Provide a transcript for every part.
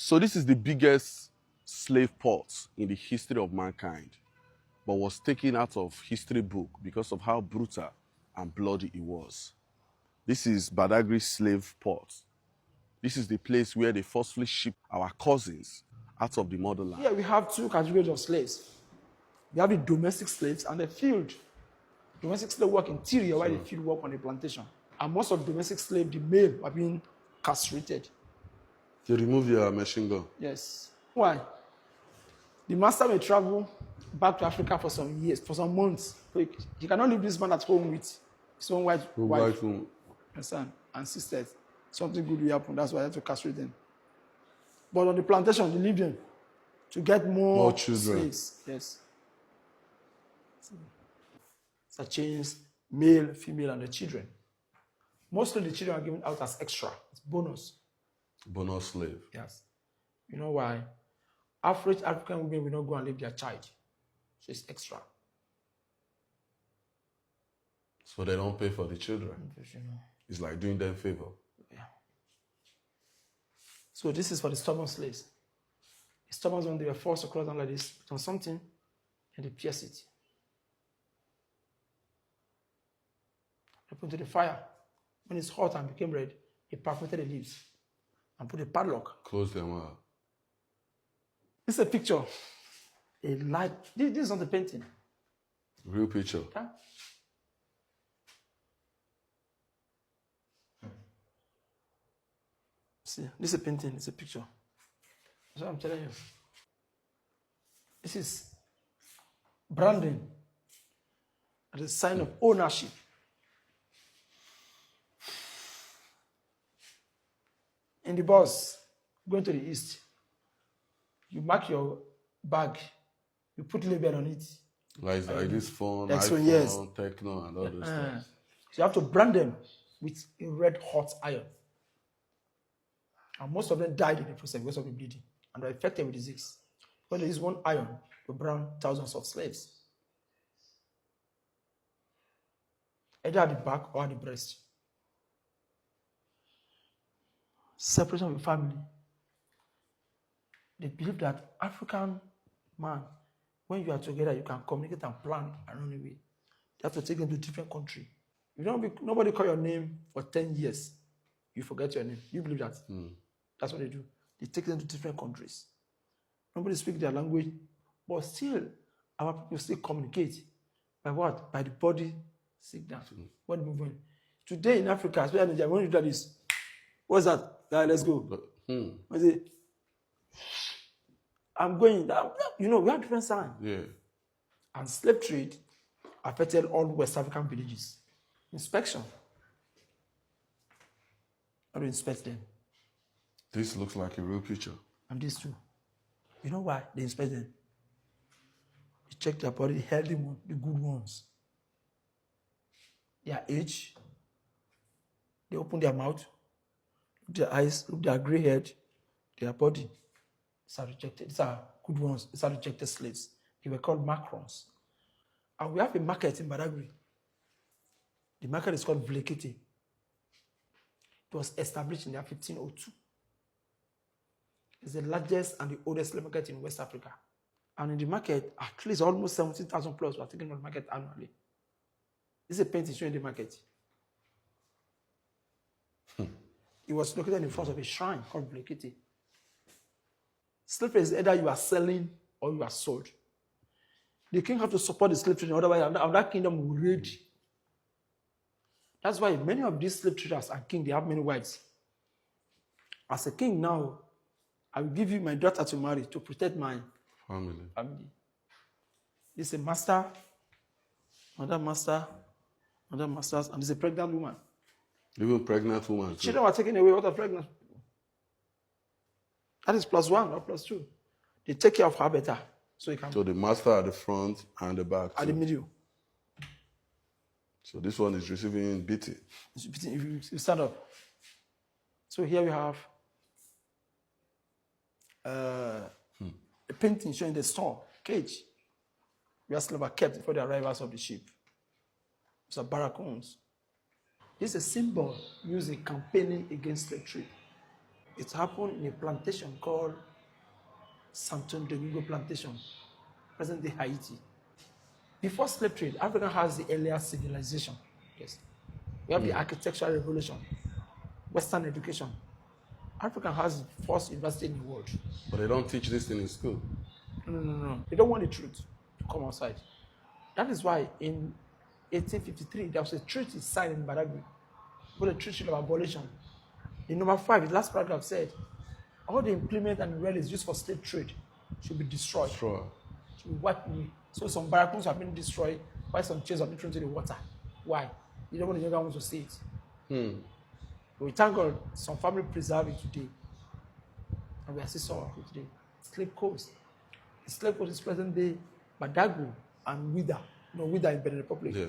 So this is the biggest slave port in the history of mankind, but was taken out of history book because of how brutal and bloody it was. This is Badagry slave port. This is the place where they forcefully shipped our cousins out of the motherland. Here we have two categories of slaves. We have the domestic slaves and the field. Domestic slaves work interior while the field work on the plantation. And most of the domestic slaves, the male, are being castrated. They remove their machine gun. Yes. Why? The master may travel back to Africa for some years, for some months. He cannot leave this man at home with his own wife. Understand? And sisters. Something good will happen. That's why I have to castrate them. But on the plantation, they leave them to get more children. Slaves. Yes. So change male, female, and the children. Mostly the children are given out as extra. It's bonus. Bonus slave. Yes. You know why? Average African women will not go and leave their child. So it's extra. So they don't pay for the children. It's like doing them a favor. Yeah. So this is for the stubborn slaves. The stubborn ones, they were forced to cross down like this, put on something, and they pierce it. They put it to the fire. When it's hot and became red, he perforated the leaves and put a padlock. Close them up. This is a picture. A light. This is not a painting. Real picture. Huh? See, this is a painting. It's a picture. That's what I'm telling you. This is branding. It's a sign of ownership. In the bus, going to the east, you mark your bag, you put label on it. Like this phone, iPhone, yes. Techno, and all those stuff. So you have to brand them with a red hot iron. And most of them died in the process because of the bleeding and were infected with disease. When there is one iron to brand thousands of slaves. Either at the back or at the breast. Separation of the family. They believe that African man, when you are together, you can communicate and plan and run away. You have to take them to a different country. Nobody call your name for 10 years. You forget your name. You believe that? That's what they do. They take them to different countries. Nobody speaks their language, but still, our people still communicate. By what? By the body signal. What move on? Today in Africa, especially in Nigeria, when you do this, what's that? Let's go. What's it? I'm going. We have different signs. Yeah. And slave trade affected all West African villages. Inspection. How do you inspect them? This looks like a real picture. And this too. You know why they inspect them? You check their body, the healthy ones, the good ones. Their age. They open their mouth, look their eyes, look their gray head, their body. These are rejected. These are good ones. These are rejected slaves. They were called macrons. And we have a market in Badagry. The market is called Vlekete. It was established in the year 1502. It's the largest and the oldest slave market in West Africa. And in the market, at least almost 17,000 plus were taken on the market annually. This is a painting showing the market. It was located in front of a shrine called Vlekete. Slave trade is either you are selling or you are sold. The king has to support the slave trade, otherwise that kingdom will raid. That's why many of these slave traders and kings, they have many wives. As a king now, I will give you my daughter to marry to protect my family. This is a master, another master, another masters, and this is a pregnant woman. Even pregnant woman. Children were taken away. What are pregnant? That is +1 or +2. They take care of her better. So the master at the front and the back. At the middle. So this one is receiving beating. If you stand up. So here we have a painting showing the store, cage, where slaves were kept before the arrivals of the ship. These are barracoons. This is a symbol used in campaigning against slave trade. It happened in a plantation called Santo Domingo Plantation, present-day Haiti. Before slave trade, Africa has the earlier civilization. Yes. We have the architectural revolution, Western education. Africa has the first university in the world. But they don't teach this thing in school. No. They don't want the truth to come outside. That is why in 1853, there was a treaty signed in Badagry called the Treaty of Abolition. In number 5, the last paragraph said, all the implements and relics used for slave trade should be destroyed. Sure. Should be wiped away. So some barracks have been destroyed, while some chairs have been thrown into the water. Why? You don't want the younger ones to see it. But we thank God some family preserve it today. And we are still sorrowful today. Slave Coast. The slave coast is present day Badagry and Ouidah. Ouidah in Benin Republic. Yeah.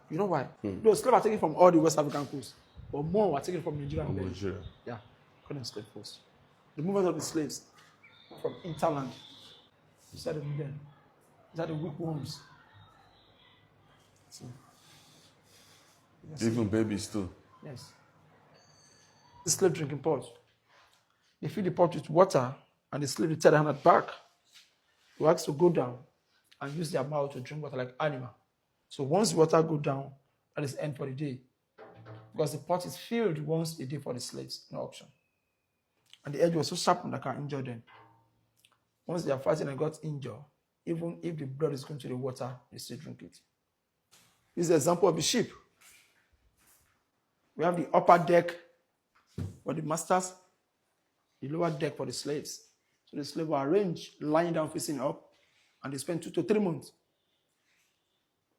You know why? Those slaves are taken from all the West African coasts, but more were taken from Nigeria. From Nigeria. Yeah, called them slave coast. The movement of the slaves from interland. These are the million. These are the weak worms. So, Even babies too. yes. The slave drinking pot. They fill the pot with water, and the slave will tie their hand at back. They ask to go down and use their mouth to drink water like animal. So once the water go down, that is end for the day. Because the pot is filled once a day for the slaves, no option. And the edge was so sharp that can injure them. Once they are fighting and got injured, even if the blood is going to the water, they still drink it. This is the example of the ship. We have the upper deck for the masters, the lower deck for the slaves. So the slaves were arranged, lying down, facing up, and they spent 2 to 3 months.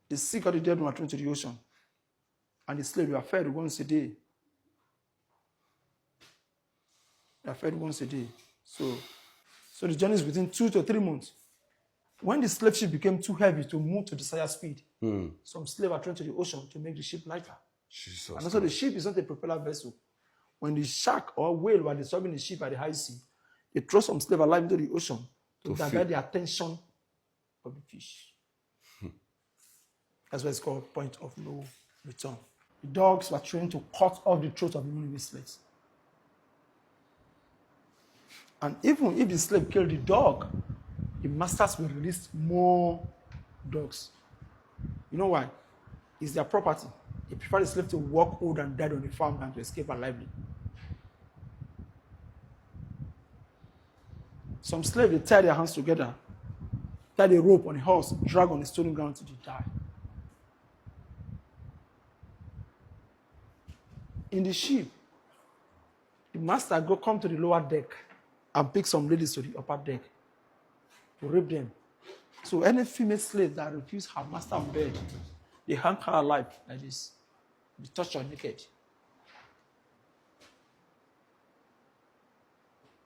The sick or the dead were thrown to the ocean, and the slaves were fed once a day. They are fed once a day. So the journey is within 2 to 3 months. When the slave ship became too heavy to move to desired speed, some slaves are thrown to the ocean to make the ship lighter. Jesus. And also the ship is not a propeller vessel. When the shark or whale were disturbing the ship at the high sea, they throw some slave alive into the ocean to divert the attention of the fish. That's why it's called point of no return. The dogs were trained to cut off the throat of the runaway slaves. And even if the slave killed the dog, the masters will release more dogs. You know why? It's their property. They prefer the slave to work old and dead on the farm than to escape alively. Some slaves, they tie their hands together, tie the rope on a horse, drag on the stony ground till they die. In the ship, the master go come to the lower deck and pick some ladies to the upper deck to rape them. So any female slave that refuse her master on bed, they hang her alive like this. They touch her naked.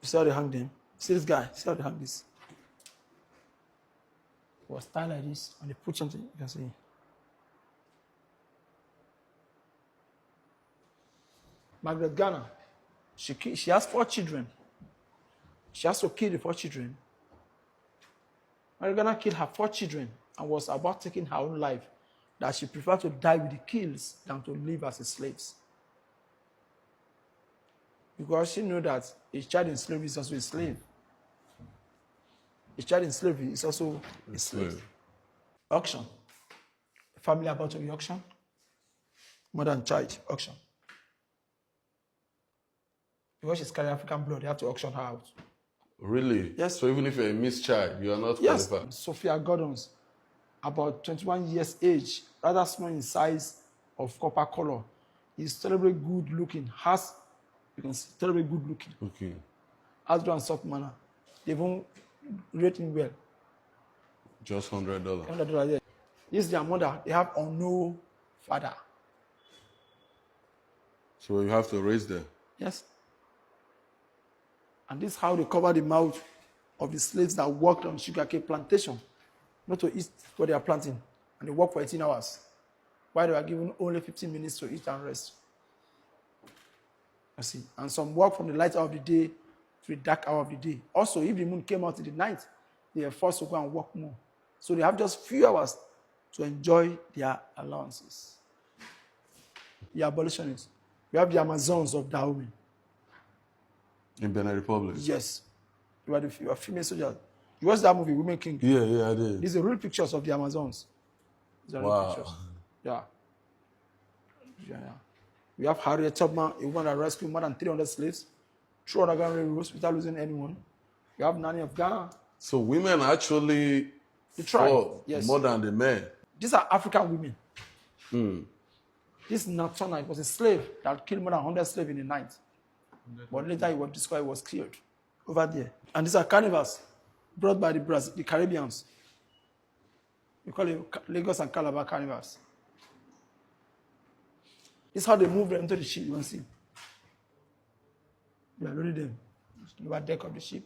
You see how they hang them? See this guy? See how they hang this? It was tied like this, and they put something, you can see. Margaret Garner, she has 4 children. She has to kill the 4 children. Margaret Garner killed her 4 children and was about taking her own life, that she preferred to die with the kills than to live as a slave. Because she knew that a child in slavery is also a slave. A child in slavery is also a slave. Auction. A family about to be auctioned. Mother and child, auction. Because she's carrying African blood, they have to auction her out. Really? Yes. So even if you're a missed child, you are not Yes. qualified? Sophia Gordon's, about 21 years age, rather small in size, of copper color. He's terribly good looking, terribly good looking. Okay. Has and soft manner. They won't rate him well. Just $100. $100, yeah. This is their mother. They have no father. So you have to raise them. Yes. And this is how they cover the mouth of the slaves that worked on sugarcane plantation, not to eat what they are planting. And they work for 18 hours, while they were given only 15 minutes to eat and rest. You see. And some work from the light hour of the day to the dark hour of the day. Also, if the moon came out in the night, they are forced to go and work more. So they have just few hours to enjoy their allowances. The abolitionists. We have the Amazons of Dahomey. In Benin Republic. Yes. You are female soldiers. You watch that movie, Women King? Yeah, I did. These are real pictures of the Amazons. These are real pictures. Yeah. We have Harriet Tubman, a woman that rescued more than 300 slaves through underground railroads without losing anyone. We have Nani of Ghana. So women actually fought more than the men. These are African women. This Natona, it was a slave that killed more than 100 slaves in the night. But later it was discovered, it was killed over there. And these are carnivals brought by the Caribbeans. We call it Lagos and Calabar carnivals. This is how they move them into the ship, you want to see. We are loading them. Lower deck of the ship.